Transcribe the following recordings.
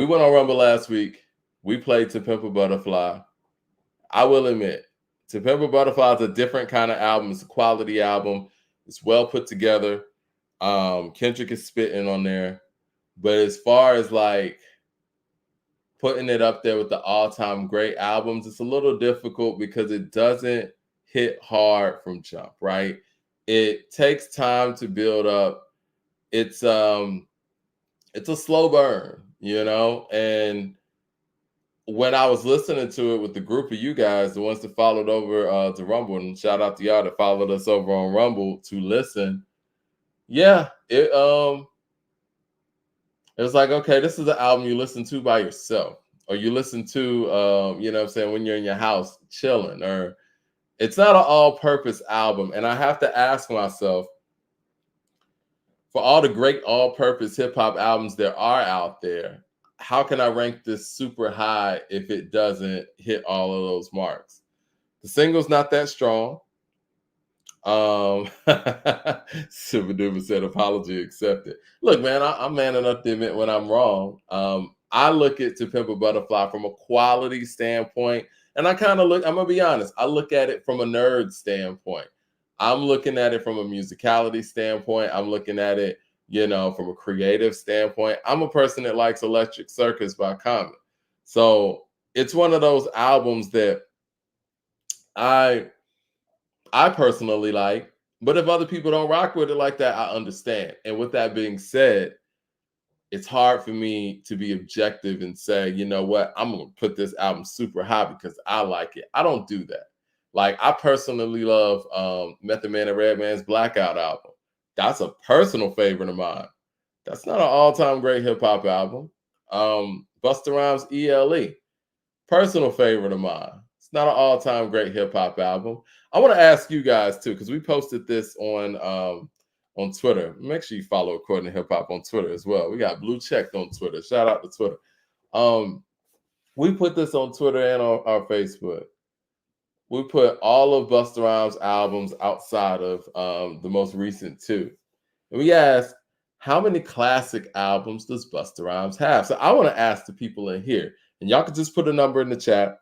We went on Rumble last week. We played To Pimp a Butterfly. I will admit, To Pimp a Butterfly is a different kind of album. It's a quality album. It's well put together. Kendrick is spitting on there. But as far as like putting it up there with the all-time great albums, it's a little difficult because it doesn't hit hard from jump, right? It takes time to build up. It's a slow burn, and when I was listening to it with the group of you guys, the ones that followed over to Rumble, and shout out to y'all that followed us over on Rumble to listen. Yeah, it was like, okay, this is an album you listen to by yourself, or you listen to, what I'm saying, when you're in your house chilling, or it's not an all-purpose album. And I have to ask myself, for all the great all-purpose hip-hop albums there are out there, how can I rank this super high if it doesn't hit all of those marks? The single's not that strong. Super Duper said apology accepted. Look, man, I'm man enough to admit when I'm wrong. I look at To Pimp a Butterfly from a quality standpoint, and I kind of look, I'm gonna be honest, I look at it from a nerd standpoint. I'm looking at it from a musicality standpoint. I'm looking at it, from a creative standpoint. I'm a person that likes Electric Circus by Common. So it's one of those albums that I personally like, but if other people don't rock with it like that, I understand. And with that being said, it's hard for me to be objective and say, you know what, I'm going to put this album super high because I like it. I don't do that. Like, I personally love Method Man and Redman's Blackout album. That's a personal favorite of mine. That's not an all-time great hip-hop album. Busta Rhymes' ELE, personal favorite of mine. It's not an all-time great hip-hop album. I want to ask you guys too, because we posted this on Twitter. Make sure you follow According to Hip Hop on Twitter as well. We got blue checked on Twitter. Shout out to Twitter. We put this on Twitter and on our Facebook. We put all of Busta Rhymes' albums outside of the most recent two. And we asked, how many classic albums does Busta Rhymes have? So I want to ask the people in here, and y'all can just put a number in the chat.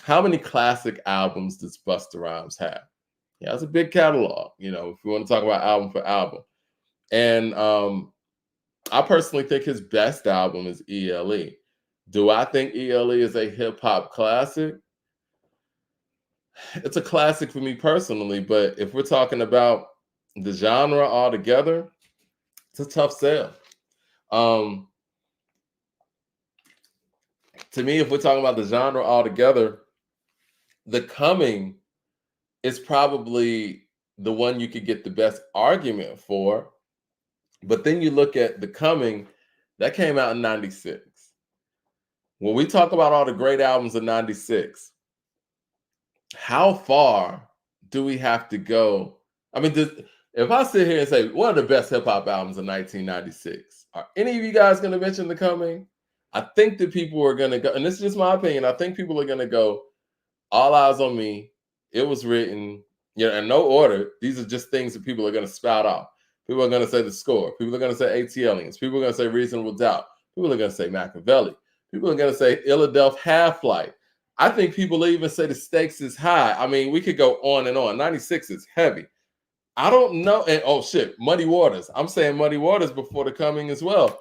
How many classic albums does Busta Rhymes have? Yeah, it's a big catalog, if we want to talk about album for album. And I personally think his best album is ELE. Do I think ELE is a hip-hop classic? It's a classic for me personally, but if we're talking about the genre altogether, it's a tough sell. To me, if we're talking about the genre altogether, The Coming is probably the one you could get the best argument for. But then you look at The Coming, that came out in 96. When we talk about all the great albums of 96, how far do we have to go? I mean, if I sit here and say, what are the best hip-hop albums of 1996? Are any of you guys going to mention The Coming? I think that people are going to go, and this is just my opinion, I think people are going to go, All Eyes on Me, It Was Written, in no order. These are just things that people are going to spout off. People are going to say The Score. People are going to say ATLians. People are going to say Reasonable Doubt. People are going to say Machiavelli. People are going to say Philadelphia Half-Life. I think people even say The Stakes Is High. I mean, we could go on and on. 96 is heavy. I don't know. And oh shit, Muddy Waters. I'm saying Muddy Waters before The Coming as well.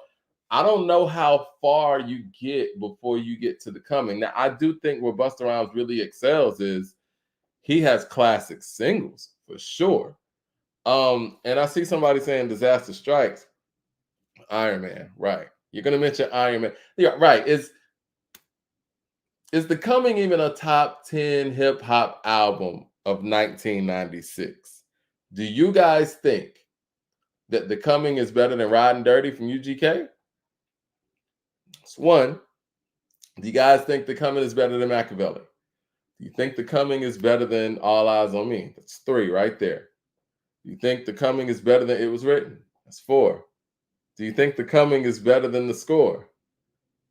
I don't know how far you get before you get to The Coming. Now, I do think where Busta Rhymes really excels is he has classic singles for sure. And I see somebody saying Disaster Strikes. Iron Man, right. You're going to mention Iron Man. Yeah, right. Is The Coming even a top 10 hip-hop album of 1996? Do you guys think that The Coming is better than Riding Dirty from UGK? That's one. Do you guys think The Coming is better than Machiavelli? Do you think The Coming is better than All Eyes on Me? That's three right there. Do you think The Coming is better than It Was Written? That's four. Do you think The Coming is better than The Score?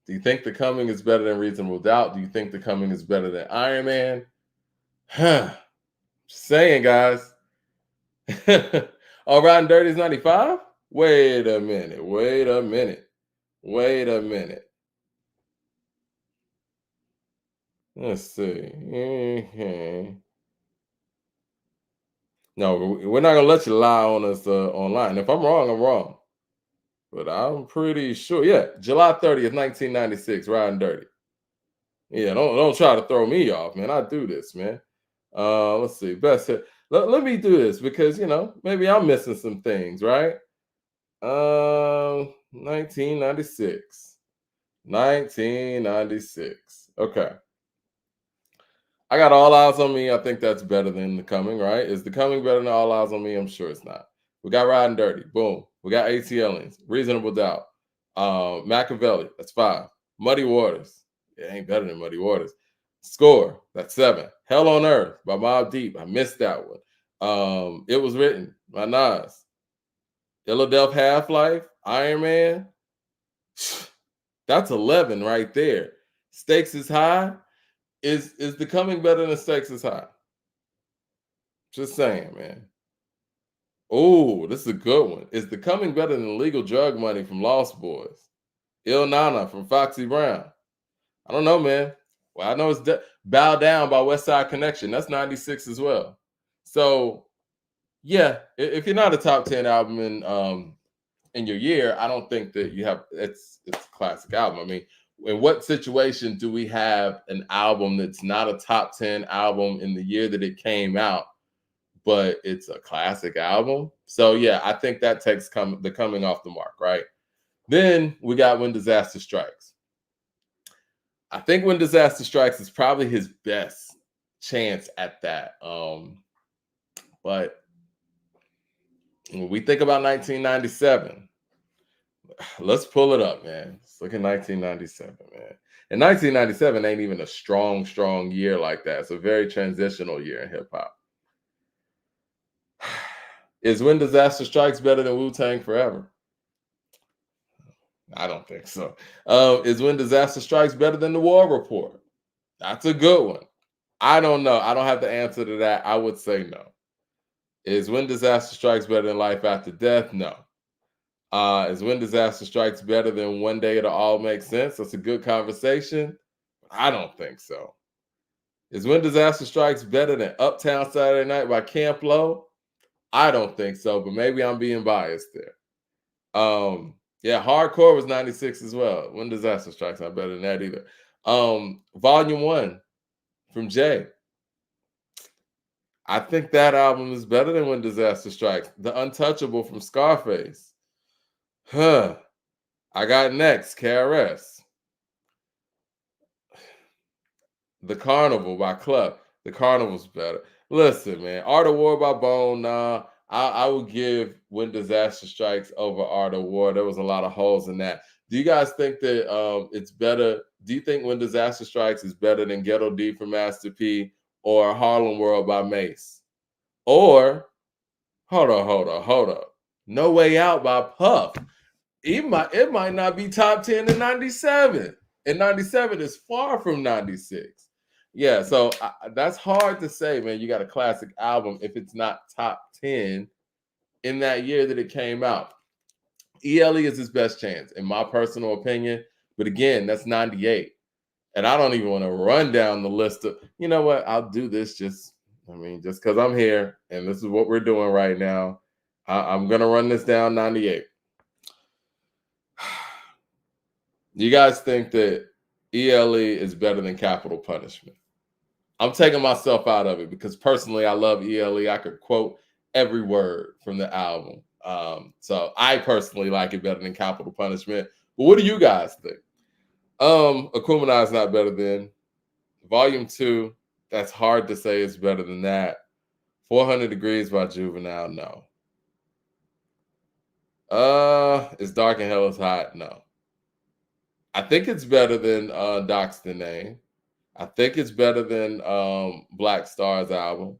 Do you think The Coming is better than Reasonable Doubt? Do you think The Coming is better than Iron Man? Just saying, guys. Oh, Riding Dirty is 95? Wait a minute. Let's see. Mhm. No, we're not gonna let you lie on us online. If I'm wrong, I'm wrong. But I'm pretty sure. Yeah, July 30th, 1996. Riding dirty. Yeah, don't try to throw me off, man. I do this, man. Let's see. Best hit. Let me do this because maybe I'm missing some things, right? 1996. 1996. Okay. I got All Eyes on Me. I think that's better than The Coming, right? Is The Coming better than All Eyes on Me? I'm sure it's not. We got Riding Dirty. Boom. We got ATLians. Reasonable Doubt. Machiavelli. That's 5. Muddy Waters. It ain't better than Muddy Waters. Score. That's 7. Hell on Earth by Mobb Deep. I missed that one. It Was Written by Nas. Philadelphia Half-Life. Iron Man. That's 11 right there. Stakes is High. Is The Coming better than Stakes is High? Just saying, man. Oh, this is a good one. Is The Coming better than Legal Drug Money from Lost Boys? Il Nana from Foxy Brown. I don't know, man. Well, I know it's Bow Down by West Side Connection. That's 96 as well. So, yeah, if you're not a top 10 album in your year, I don't think that you have it's a classic album. I mean, in what situation do we have an album that's not a top 10 album in the year that it came out, but it's a classic album? So yeah, I think that takes the Coming off the mark, right? Then we got When Disaster Strikes. I think When Disaster Strikes is probably his best chance at that. But when we think about 1997, let's pull it up, man. Let's look at 1997, man. And 1997 ain't even a strong year like that. It's a very transitional year in hip hop. Is When Disaster Strikes better than Wu-Tang Forever? I don't think so. Is When Disaster Strikes better than The War Report? That's a good one. I don't know. I don't have the answer to that. I would say no. Is When Disaster Strikes better than Life After Death? No. Is When Disaster Strikes better than One Day It'll All Make Sense? That's a good conversation. I don't think so. Is When Disaster Strikes better than Uptown Saturday Night by Camp Lo? I don't think so, but maybe I'm being biased there. Yeah, Hardcore was 96 as well. When Disaster Strikes, not better than that either. Volume 1 from Jay. I think that album is better than When Disaster Strikes. The Untouchable from Scarface. Huh. I got Next, KRS. The Carnival by Club. The Carnival's better. Listen, man. Art of War by Bone. Nah, I would give When Disaster Strikes over Art of War. There was a lot of holes in that. Do you guys think that it's better? Do you think When Disaster Strikes is better than Ghetto D from Master P or Harlem World by Mace? Or hold up. No Way Out by Puff. It might not be top 10 in 97. And 97 is far from 96. Yeah, so that's hard to say, man. You got a classic album if it's not top 10 in that year that it came out. ELE is his best chance, in my personal opinion. But again, that's 98. And I don't even want to run down the list of, you know what? I'll do this just because I'm here and this is what we're doing right now. I'm going to run this down 98. You guys think that ELE is better than Capital Punishment? I'm taking myself out of it because personally, I love ELE. I could quote every word from the album. So I personally like it better than Capital Punishment. But what do you guys think? Akumina is not better than Volume 2. That's hard to say it's better than that. 400 Degrees by Juvenile, no. It's Dark and Hell is Hot, no. I think it's better than Doc's the Name. I think it's better than Black Star's album.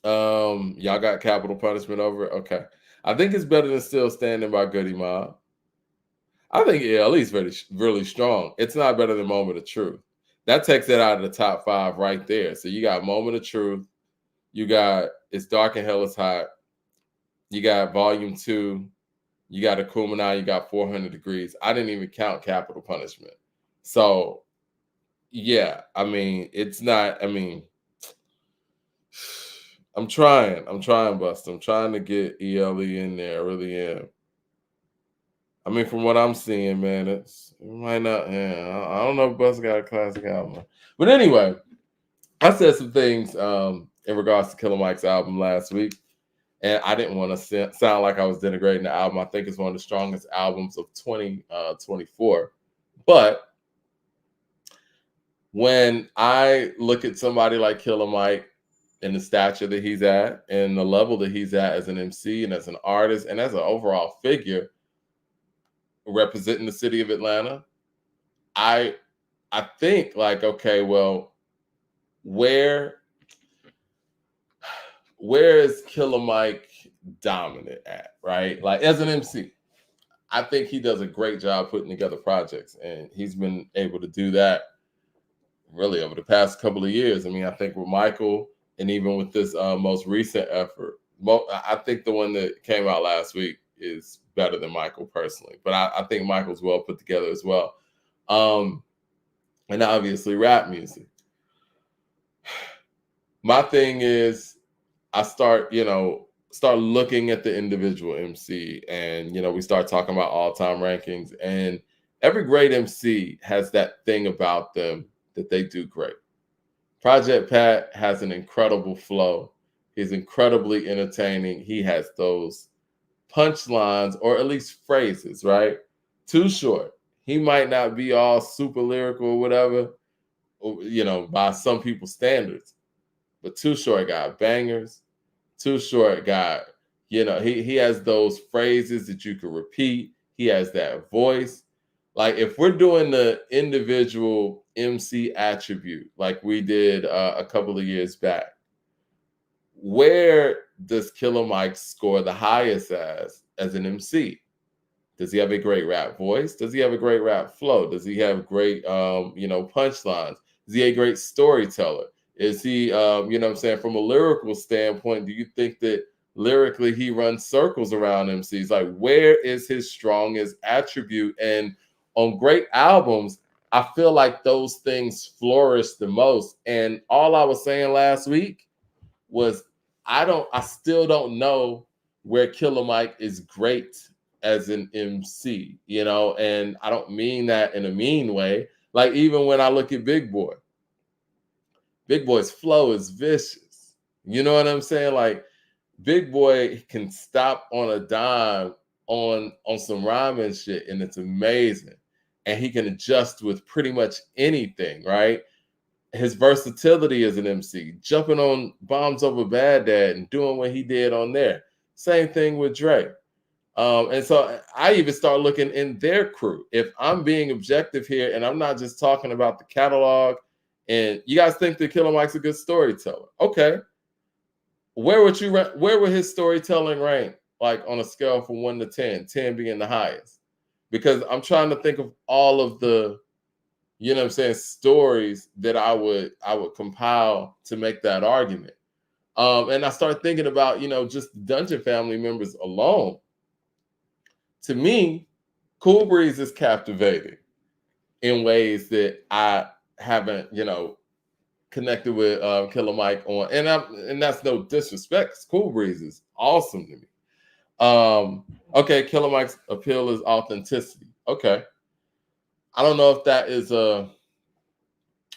Y'all got Capital Punishment over it? Okay. I think it's better than Still Standing by Goody Mob. I think ELE is really strong. It's not better than Moment of Truth. That takes it out of the top 5 right there. So you got Moment of Truth. You got It's Dark and Hell is Hot. You got Volume 2. You got Akumina. You got 400 Degrees. I didn't even count Capital Punishment. So Yeah, I mean, it's not. I mean, I'm trying. I'm trying, Buster. I'm trying to get ELE in there. I really am. I mean, from what I'm seeing, man, it might not. Yeah, I don't know if Buster got a classic album, but anyway, I said some things in regards to Killer Mike's album last week, and I didn't want to sound like I was denigrating the album. I think it's one of the strongest albums of 2024. But when I look at somebody like Killer Mike and the stature that he's at and the level that he's at as an MC and as an artist and as an overall figure representing the city of Atlanta, I I think like, okay, well, where where is Killer Mike dominant at, right? Like as an MC, I think he does a great job putting together projects, and he's been able to do that really over the past couple of years. I mean, I think with Michael and even with this most recent effort, I think the one that came out last week is better than Michael personally, but I think Michael's well put together as well. Um, and obviously rap music. My thing is I start looking at the individual MC, and we start talking about all-time rankings, and every great MC has that thing about them that they do great. Project Pat has an incredible flow. He's incredibly entertaining. He has those punchlines or at least phrases, right? Too Short. He might not be all super lyrical or whatever, by some people's standards, but Too Short got bangers. Too Short got, he has those phrases that you can repeat. He has that voice. Like if we're doing the individual MC attribute like we did a couple of years back, where does Killer Mike score the highest as an MC? Does he have a great rap voice? Does he have a great rap flow? Does he have great punchlines? Is he a great storyteller? Is he what I'm saying, from a lyrical standpoint, do you think that lyrically he runs circles around MCs? Like where is his strongest attribute? And on great albums, I feel like those things flourish the most. And all I was saying last week was I still don't know where Killer Mike is great as an MC, and I don't mean that in a mean way. Like even when I look at Big Boy's flow is vicious. You know what I'm saying? Like Big Boy can stop on a dime on some rhyming shit, and it's amazing. And he can adjust with pretty much anything, right? His versatility as an MC, jumping on Bombs Over Baghdad and doing what he did on there. Same thing with Dre. And so I even start looking in their crew. If I'm being objective here, and I'm not just talking about the catalog, and you guys think that Killer Mike's a good storyteller, okay? Where would his storytelling rank, like on a scale from 1 to 10, 10 being the highest? Because I'm trying to think of all of the stories that I would compile to make that argument. And I start thinking about, just the Dungeon family members alone. To me, Cool Breeze is captivating in ways that I haven't, connected with Killer Mike on, and that's no disrespect. Cool Breeze is awesome to me. Okay, Killer Mike's appeal is authenticity. Okay, I don't know if that is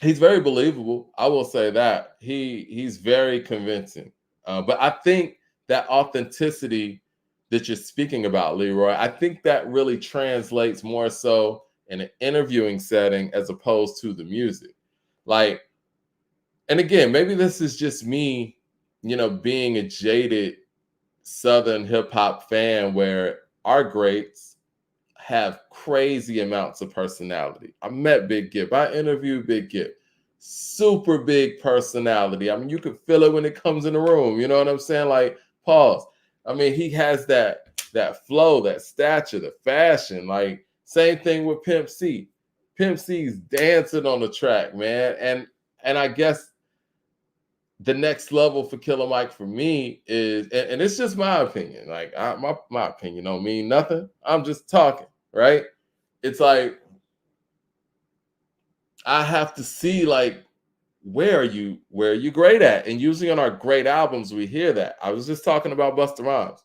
he's very believable. I will say that he's very convincing. But I think that authenticity that you're speaking about, Leroy, I think that really translates more so in an interviewing setting as opposed to the music. Like, and again, maybe this is just me, being a jaded Southern hip hop fan where our greats have crazy amounts of personality. I met Big Gipp. I interviewed Big Gipp. Super big personality. I mean, you could feel it when it comes in the room. You know what I'm saying? Like, pause. I mean, he has that flow, that stature, the fashion. Like, same thing with Pimp C. Pimp C's dancing on the track, man. And I guess the next level for Killer Mike for me is, and it's just my opinion. Like my opinion don't mean nothing. I'm just talking, right? It's like I have to see like where are you great at? And usually on our great albums, we hear that. I was just talking about Busta Rhymes.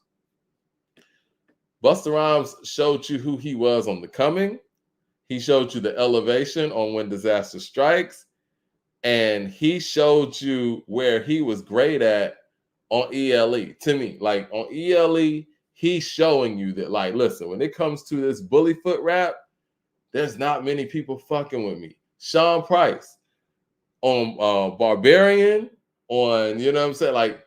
Busta Rhymes showed you who he was on The Coming. He showed you the elevation on When Disaster Strikes. And he showed you where he was great at on ELE. To me, like on ELE, he's showing you that, like, listen, when it comes to this bully foot rap, there's not many people fucking with me. Sean Price on Barbarian, on, you know what I'm saying? Like,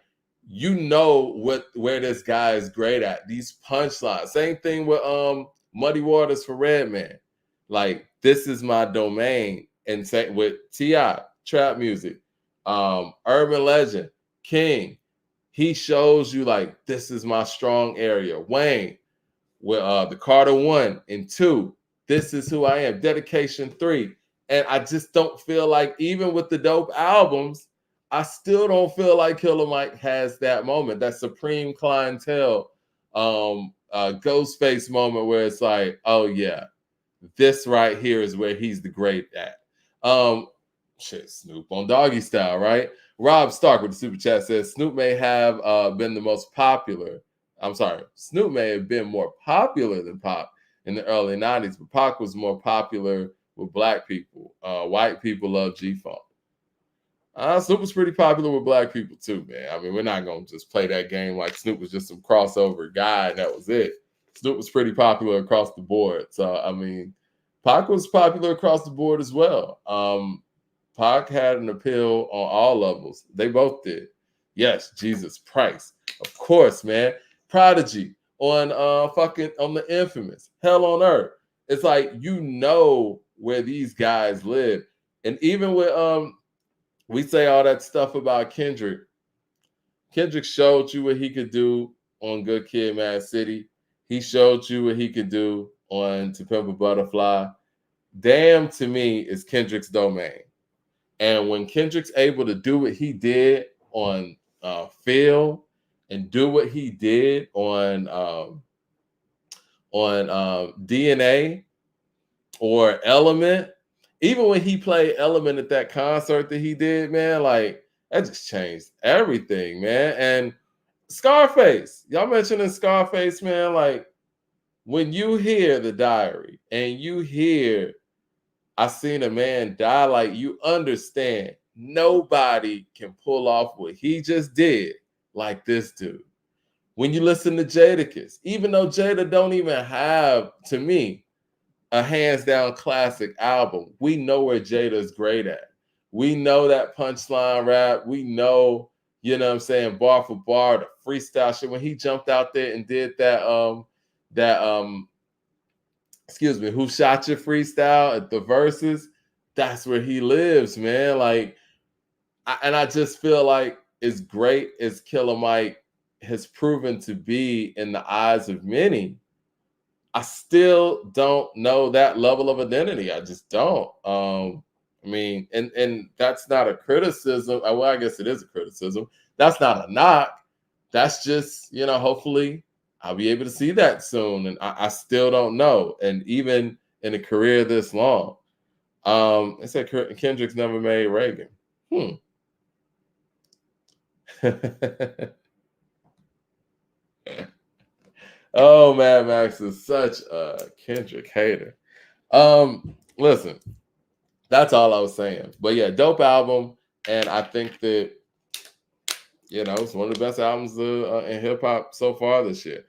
you know where this guy is great at. These punchlines. Same thing with Muddy Waters for Redman. Like, this is my domain. And say with T.I., trap music, Urban Legend, King. He shows you like this is my strong area. Wayne with the Carter 1 and 2. This is who I am. Dedication 3. And I just don't feel like, even with the dope albums, I still don't feel like Killer Mike has that moment, that supreme clientele, Ghostface moment where it's like, oh yeah, this right here is where he's the great at. Snoop on Doggy Style, right? Rob Stark with the super chat says Snoop may have been the most popular. I'm sorry, Snoop may have been more popular than Pop in the early 90s, but Pac was more popular with black people. White people love G-Funk. Snoop was pretty popular with black people too, man. I mean, we're not going to just play that game like Snoop was just some crossover guy and that was it. Snoop was pretty popular across the board. So, I mean, Pac was popular across the board as well. Pac had an appeal on all levels. They both did. Yes, Jesus Price. Of course, man. Prodigy on on the Infamous. Hell on Earth. It's like, you know where these guys live. And even with we say all that stuff about Kendrick. Kendrick showed you what he could do on Good Kid, Mad City. He showed you what he could do on To Pimp a Butterfly. Damn, to me, is Kendrick's domain. And when Kendrick's able to do what he did on Phil and do what he did on DNA or Element, even when he played Element at that concert that he did, man, like, that just changed everything, man. And Scarface, y'all mentioning Scarface, man, like, when you hear The Diary and you hear I Seen a Man Die, like, you understand nobody can pull off what he just did like this dude. When you listen to Jadakiss, even though Jada don't even have, to me, a hands down classic album, we know where Jada's great at. We know that punchline rap. We know, you know what I'm saying, bar for bar, the freestyle shit. When he jumped out there and did excuse me, Who Shot Your freestyle at the verses, that's where he lives, man. Like, I just feel like, as great as Killer Mike has proven to be in the eyes of many, I still don't know that level of identity. I just don't. I mean, and that's not a criticism. Well, I guess it is a criticism. That's not a knock. That's just, you know, hopefully I'll be able to see that soon. And I still don't know. And even in a career this long, it said Kendrick's never made Reagan. Oh, Mad Max is such a Kendrick hater. Listen, that's all I was saying. But yeah, dope album, and I think that, you know, it's one of the best albums in hip hop so far this year.